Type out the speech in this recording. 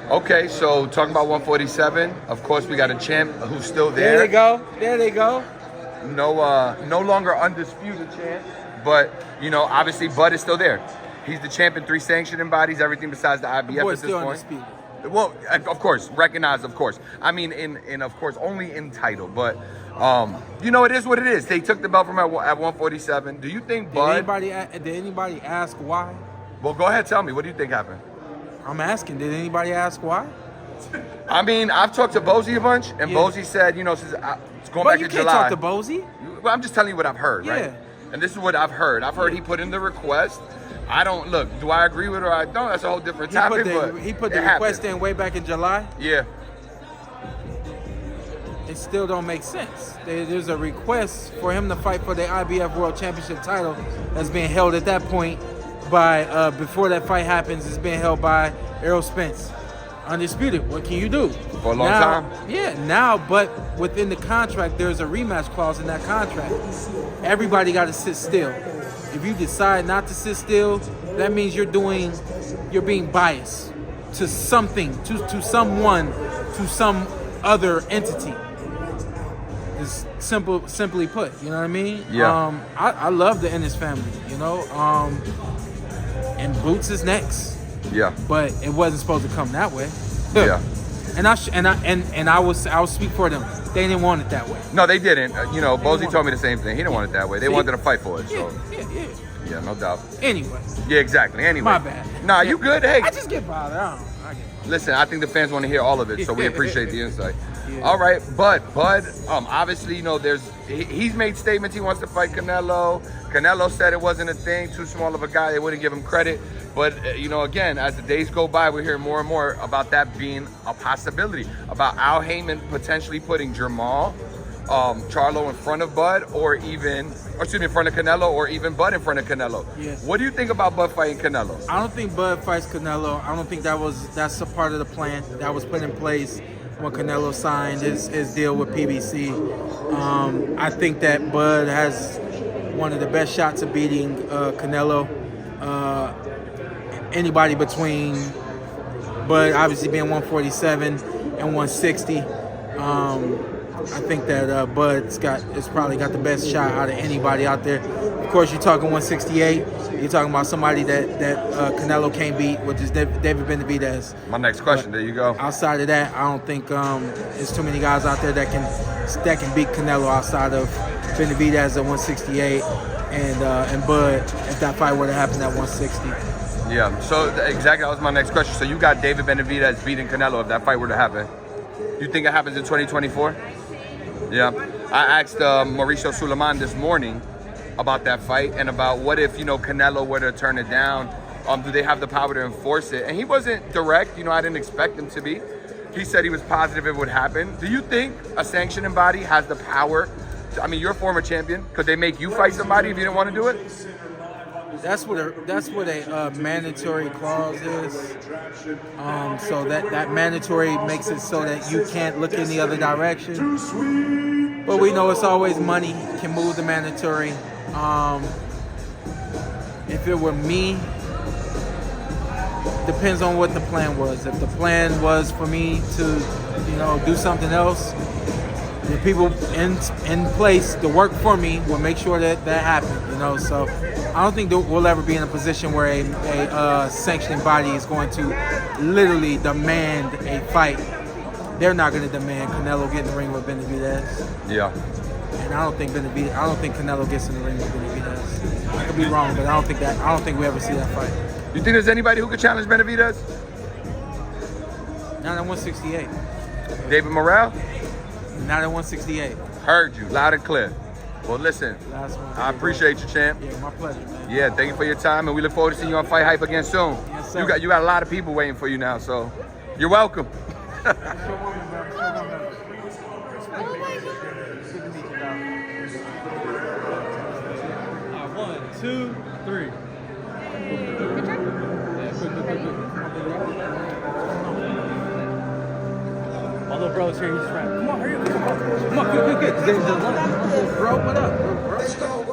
Okay, so talking about 147, of course we got a champ who's still there. There they go. There they go. No longer undisputed champ, but you know, obviously Bud is still there. He's the champ in 3 sanctioning bodies, everything besides the IBF at this still point. Undisputed. Well, of course, recognized, of course. I mean, in of course, only in title, but you know, it is what it is. They took the belt from at 147. Do you think Bud? Did anybody ask why? Well, go ahead, tell me. What do you think happened? I'm asking. Did anybody ask why? I mean, I've talked to Bozy a bunch, and Bozy said, you know, since it's going back to July. But you can't talk to Bozy. Well, I'm just telling you what I've heard, right? And this is what I've heard. I've heard he put in the request. I don't look. Do I agree with it or I don't? That's a whole different topic. He put the request in way back in July. Yeah. It still don't make sense. There's a request for him to fight for the IBF World Championship title that's being held at that point by before that fight happens. It's being held by Errol Spence. Undisputed. What can you do? For a long time? Yeah, now, but within the contract, there's a rematch clause in that contract. Everybody got to sit still. If you decide not to sit still, that means you're being biased to something, to someone, to some other entity. It's simply put, you know what I mean? Yeah. I love the Ennis family, you know. And Boots is next. Yeah. But it wasn't supposed to come that way. Yeah. And I will speak for them. They didn't want it that way. No, they didn't. You know, Bozy told me the same thing. He didn't want it that way. They wanted to fight for it. So. Yeah, no doubt. Anyway. Yeah, exactly. Anyway. My bad. Nah, you good? Hey. I just get bothered. I get bothered. Listen, I think the fans want to hear all of it, so we appreciate the insight. Yeah. All right, Bud, obviously, you know, he's made statements he wants to fight Canelo. Canelo said it wasn't a thing, too small of a guy, they wouldn't give him credit. But, you know, again, as the days go by, we hear more and more about that being a possibility, about Al Heyman potentially putting Jamal, Charlo in front of Bud, in front of Canelo, or even Bud in front of Canelo. Yes. What do you think about Bud fighting Canelo? I don't think Bud fights Canelo. I don't think that's a part of the plan that was put in place when Canelo signed his deal with PBC. I think that Bud has one of the best shots of beating Canelo. Anybody between Bud obviously being 147 and 160. I think that Bud's probably got the best shot out of anybody out there. Of course, you're talking 168. You're talking about somebody that Canelo can't beat, which is David Benavidez. My next question. There you go. Outside of that, I don't think there's too many guys out there that can beat Canelo outside of Benavidez at 168 and Bud if that fight were to happen at 160. Yeah. So exactly, that was my next question. So you got David Benavidez beating Canelo if that fight were to happen. You think it happens in 2024? Yeah. I asked Mauricio Suleiman this morning about that fight and about what if, you know, Canelo were to turn it down. Do they have the power to enforce it? And he wasn't direct. You know, I didn't expect him to be. He said he was positive it would happen. Do you think a sanctioning body has the power? I mean, you're a former champion. Could they make you fight somebody if you didn't want to do it? That's what a mandatory clause is. So that mandatory makes it so that you can't look in the other direction. But we know it's always money can move the mandatory. If it were me, depends on what the plan was. If the plan was for me to, you know, do something else, the people in place to work for me will make sure that happens. You know, so I don't think that we'll ever be in a position where a sanctioning body is going to literally demand a fight. They're not going to demand Canelo get in the ring with Benavidez. Yeah. And I don't think Canelo gets in the ring with Benavidez. I could be wrong, but I don't think we ever see that fight. You think there's anybody who could challenge Benavidez? Not at 168. David Morrell? Not at 168. Heard you, loud and clear. Well, listen, I appreciate you, champ. Yeah, my pleasure, man. Yeah, thank you for your time, and we look forward to seeing you on FightHype again soon. Yes, sir. You got a lot of people waiting for you now, so you're welcome. One, two, three. My little bro's here, he's trying. Come on, hurry up. Come on, good. Bro, what up, bro?